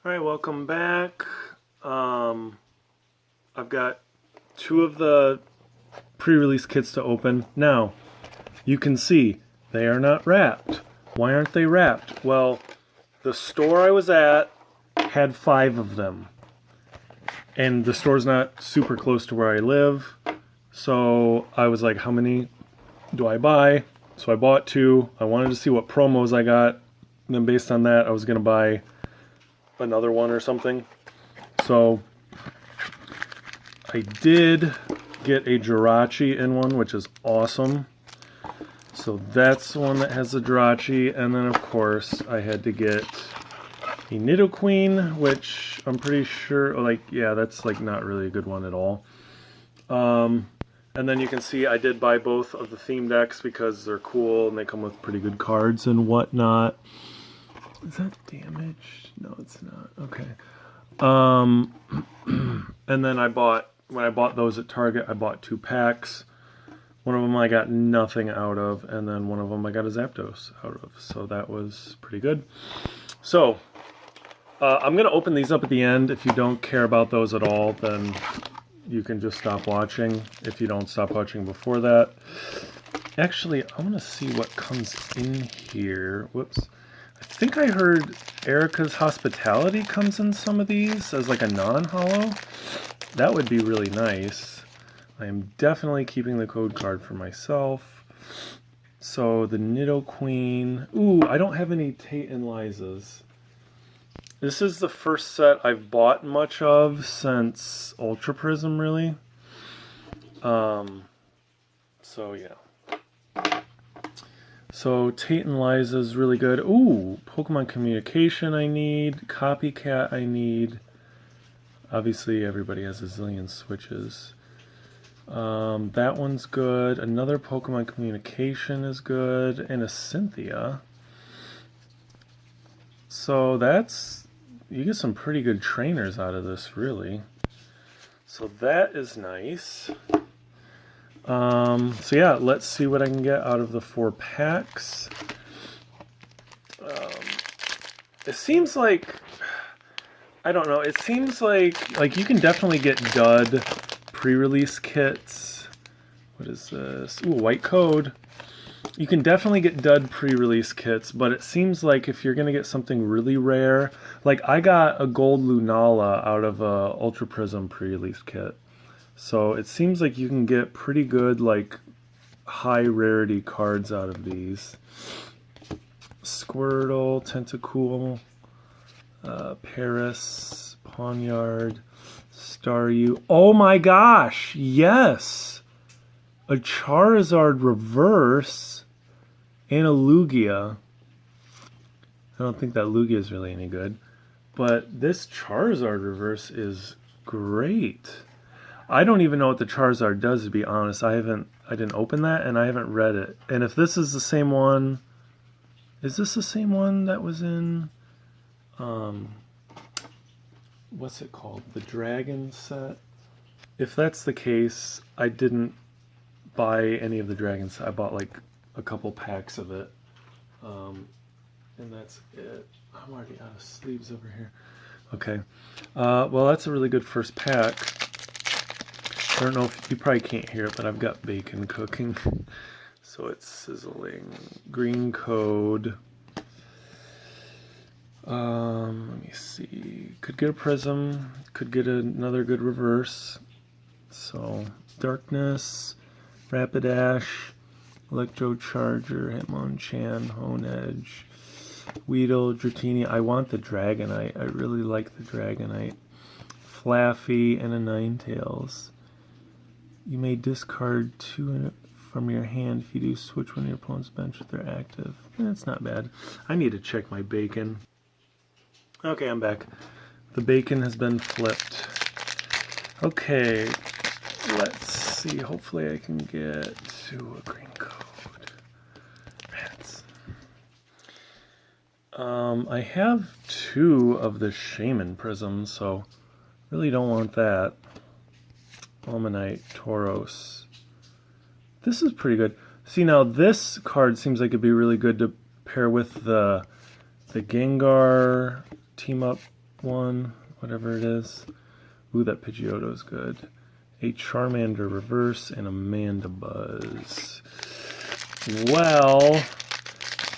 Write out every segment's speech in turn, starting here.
Alright, welcome back. I've got two of the pre-release kits to open. Now, you can see they are not wrapped. Why aren't they wrapped? Well, the store I was at had 5 of them. And the store's not super close to where I live. So I was like, how many do I buy? So I bought 2. I wanted to see what promos I got. And then based on that, I was going to buy another one or something. So I did get a Jirachi in one, which is awesome. So that's the one that has the Jirachi. And then of course I had to get a Nidoqueen, which I'm pretty sure, like, yeah, that's like not really a good one at all. And then you can see I did buy both of the theme decks because they're cool and they come with pretty good cards and whatnot. Is that damaged? No, it's not. Okay. And then when I bought those at Target, I bought 2 packs. One of them I got nothing out of, and then one of them I got a Zapdos out of. So that was pretty good. So, I'm going to open these up at the end. If you don't care about those at all, then you can just stop watching. If you don't stop watching before that. Actually, I want to see what comes in here. Whoops. I think I heard Erica's Hospitality comes in some of these as like a non-holo. That would be really nice. I am definitely keeping the code card for myself. So the Nidoqueen. Ooh, I don't have any Tate and Liza's. This is the first set I've bought much of since Ultra Prism, really. So yeah. So Tate and Liza's really good. Ooh, Pokemon Communication I need. Copycat I need. Obviously everybody has a zillion switches. That one's good. Another Pokemon Communication is good. And a Cynthia. So you get some pretty good trainers out of this, really. So that is nice. So yeah, let's see what I can get out of the 4 packs. It seems like, I don't know, it seems like you can definitely get dud pre-release kits. What is this? Ooh, white code. You can definitely get dud pre-release kits, but it seems like if you're going to get something really rare, like I got a gold Lunala out of a Ultra Prism pre-release kit. So it seems like you can get pretty good, like, high rarity cards out of these. Squirtle, Tentacool, Paris, Pawniard, Staryu. Oh my gosh, yes! A Charizard reverse and a Lugia. I don't think that Lugia is really any good. But this Charizard reverse is great. I don't even know what the Charizard does, to be honest. I didn't open that, and I haven't read it. And if this is the same one, is this the same one that was in, what's it called? The Dragon set? If that's the case, I didn't buy any of the Dragon set. I bought like a couple packs of it. And that's it. I'm already out of sleeves over here. Okay. Well, that's a really good first pack. I don't know if you probably can't hear it, but I've got bacon cooking. So it's sizzling. Green code. Let me see. Could get a Prism. Could get another good reverse. So Darkness, Rapidash, Electrocharger, Hitmonchan, Honedge, Weedle, Dratini. I want the Dragonite. I really like the Dragonite. Flaffy and a Ninetales. You may discard 2 from your hand if you do switch one of your opponent's bench if they're active. That's not bad. I need to check my bacon. Okay, I'm back. The bacon has been flipped. Okay, let's see. Hopefully I can get to a green code. Rats. I have 2 of the Shaman Prisms, so really don't want that. Almanite, Tauros. This is pretty good. See, now this card seems like it'd be really good to pair with the Gengar team up one, whatever it is. Ooh, that Pidgeotto's good. A Charmander reverse and a Mandibuzz. Well,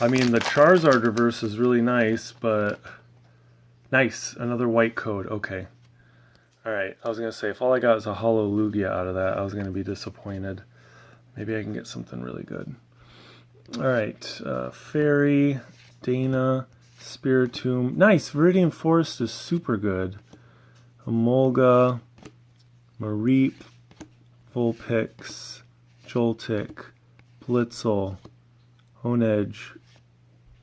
I mean, the Charizard reverse is really nice, but nice. Another white code. Okay. Alright, I was going to say, if all I got is a Hollow Lugia out of that, I was going to be disappointed. Maybe I can get something really good. Alright, Fairy, Dana, Spiritomb. Nice! Viridian Forest is super good. Emolga, Mareep, Vulpix, Joltik, Blitzel, Honedge.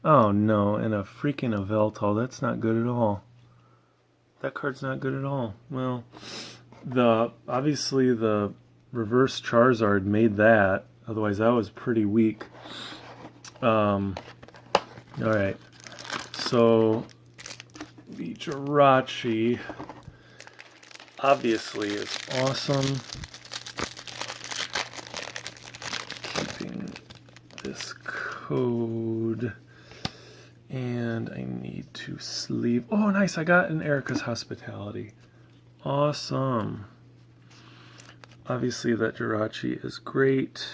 Oh no, and a freaking Yveltal. That's not good at all. That card's not good at all. Well, obviously the reverse Charizard made that. Otherwise, that was pretty weak. Alright. So, the Jirachi obviously is awesome. Keeping this code. And I need to sleeve. Oh, nice. I got an Erica's Hospitality. Awesome. Obviously, that Jirachi is great.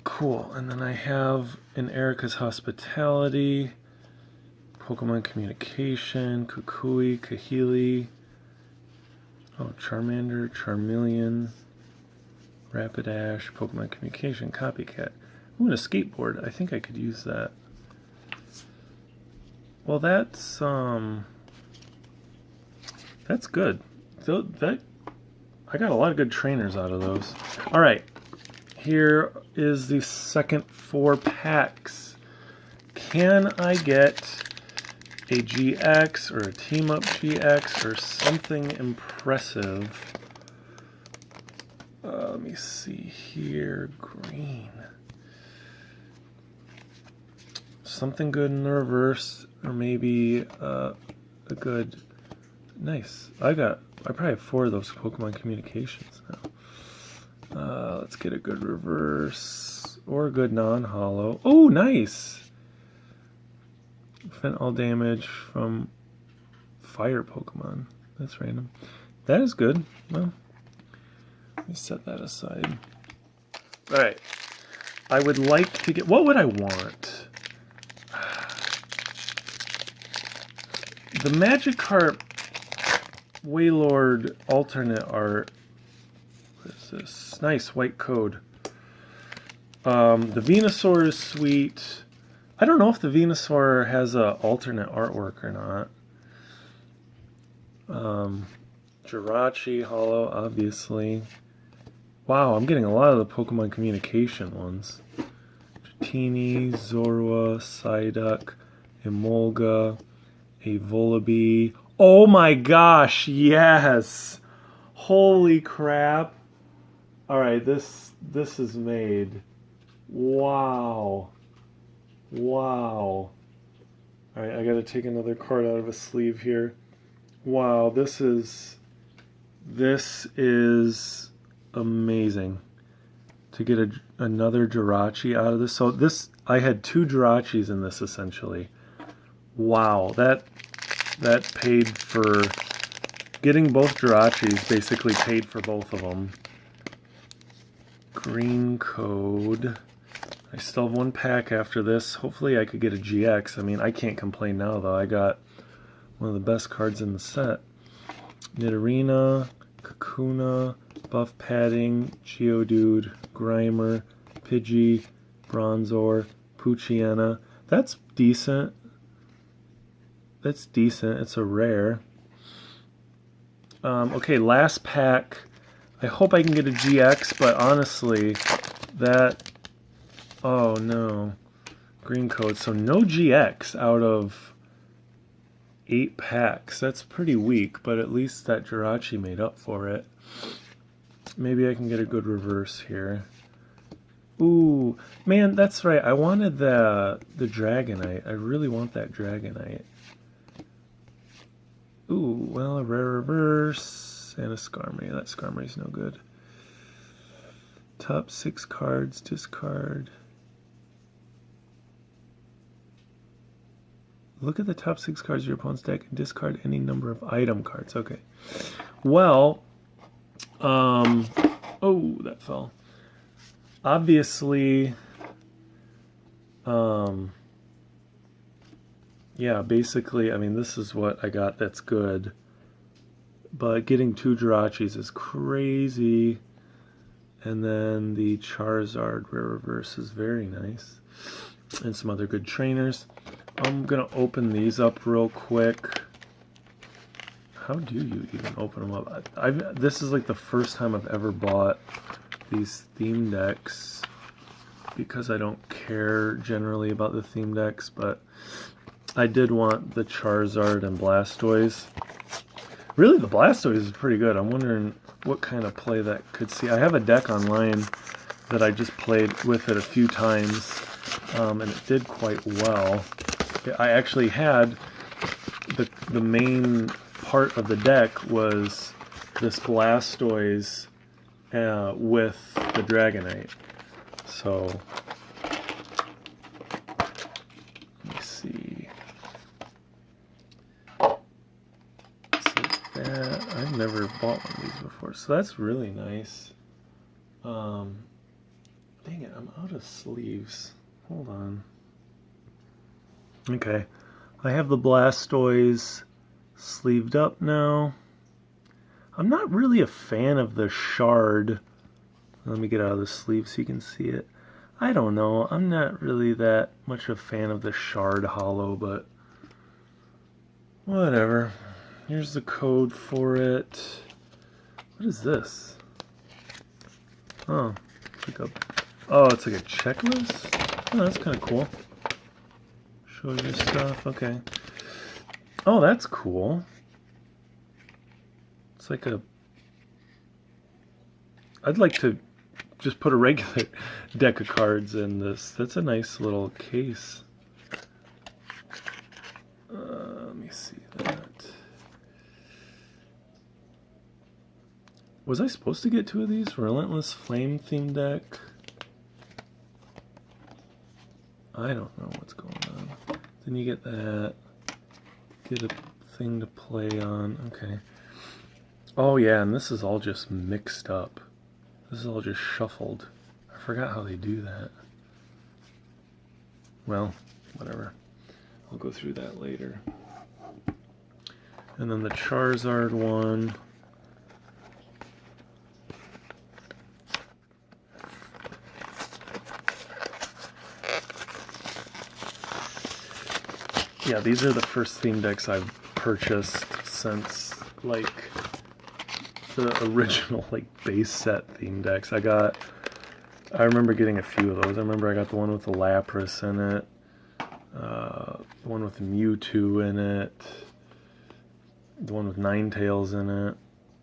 Cool. And then I have an Erica's Hospitality, Pokemon Communication, Kukui, Kahili. Oh, Charmander, Charmeleon, Rapidash, Pokemon Communication, Copycat. Ooh, and a skateboard. I think I could use that. Well, that's good. I got a lot of good trainers out of those. All right, here is the second 4 packs. Can I get a GX or a Team Up GX or something impressive? Let me see here. Green. Something good in the reverse, or maybe a good. Nice. I probably have 4 of those Pokemon Communications now. Let's get a good reverse or a good non-holo. Oh, nice. Prevent all damage from fire Pokemon. That's random. That is good. Well, let me set that aside. All right. I would like to get. What would I want? The Magikarp Wailord alternate art. What is this? Nice white code. The Venusaur is sweet. I don't know if the Venusaur has a alternate artwork or not. Jirachi Hollow, obviously. Wow, I'm getting a lot of the Pokemon Communication ones. Dratini, Zorua, Psyduck, Emolga, a Volibee. Oh my gosh, yes! Holy crap. Alright, this is made. Wow. Wow. Alright, I gotta take another card out of a sleeve here. Wow, this is amazing. To get another Jirachi out of this. So I had 2 Jirachis in this essentially. Wow, that paid for getting both Jirachis. Basically paid for both of them. Green code. I still have 1 pack after this. Hopefully I could get a GX. I mean, I can't complain now though. I got one of the best cards in the set. Nidorina, Kakuna, Buff Padding, Geodude, Grimer, Pidgey, Bronzor, Poochyena. That's decent. That's decent. It's a rare. Okay, last pack. I hope I can get a GX, but honestly, that... Oh, no. Green code. So no GX out of 8 packs. That's pretty weak, but at least that Jirachi made up for it. Maybe I can get a good reverse here. Ooh, man, that's right. I wanted the Dragonite. I really want that Dragonite. Ooh, well, a rare reverse and a Skarmory. That Skarmory's no good. Top 6 cards, discard. Look at the top 6 cards of your opponent's deck and discard any number of item cards. Okay. Well, oh, that fell. Obviously, yeah, basically, I mean, this is what I got that's good. But getting 2 Jirachis is crazy. And then the Charizard Rare Reverse is very nice. And some other good trainers. I'm going to open these up real quick. How do you even open them up? This is like the first time I've ever bought these theme decks, because I don't care generally about the theme decks, but I did want the Charizard and Blastoise. Really, the Blastoise is pretty good. I'm wondering what kind of play that could see. I have a deck online that I just played with it a few times, and it did quite well. I actually had the main part of the deck was this Blastoise with the Dragonite. So let me see. So that, I've never bought one of these before, so that's really nice. Dang it, I'm out of sleeves. Hold on. Okay, I have the Blastoise sleeved up now. I'm not really a fan of the shard. Let me get out of the sleeve so you can see it. I don't know. I'm not really that much a fan of the shard hollow, but whatever. Here's the code for it. What is this? Oh, it's like it's like a checklist? Oh, that's kind of cool. Shows your stuff. Okay. Oh, that's cool. It's like a... I'd like to just put a regular deck of cards in this. That's a nice little case. Let me see that. Was I supposed to get 2 of these? Relentless Flame theme deck? I don't know what's going on. Then you get that. Get a thing to play on. Okay. Oh yeah, and this is all just mixed up. This is all just shuffled. I forgot how they do that. Well, whatever. I'll go through that later. And then the Charizard one. Yeah, these are the first theme decks I've purchased since, like, the original, like, base set theme decks. I remember getting a few of those. I remember I got the one with the Lapras in it, the one with Mewtwo in it, the one with Ninetales in it.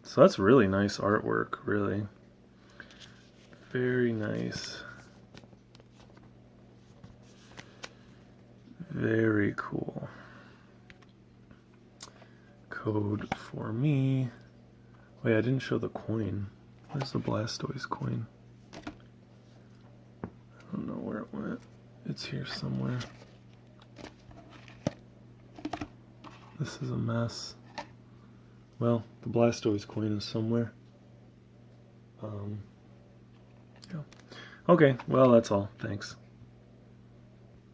So that's really nice artwork, really. Very nice. Very cool. Code for me. Wait, I didn't show the coin. Where's the Blastoise coin? I don't know where it went. It's here somewhere. This is a mess. Well, the Blastoise coin is somewhere. Yeah. Okay, well, that's all. Thanks.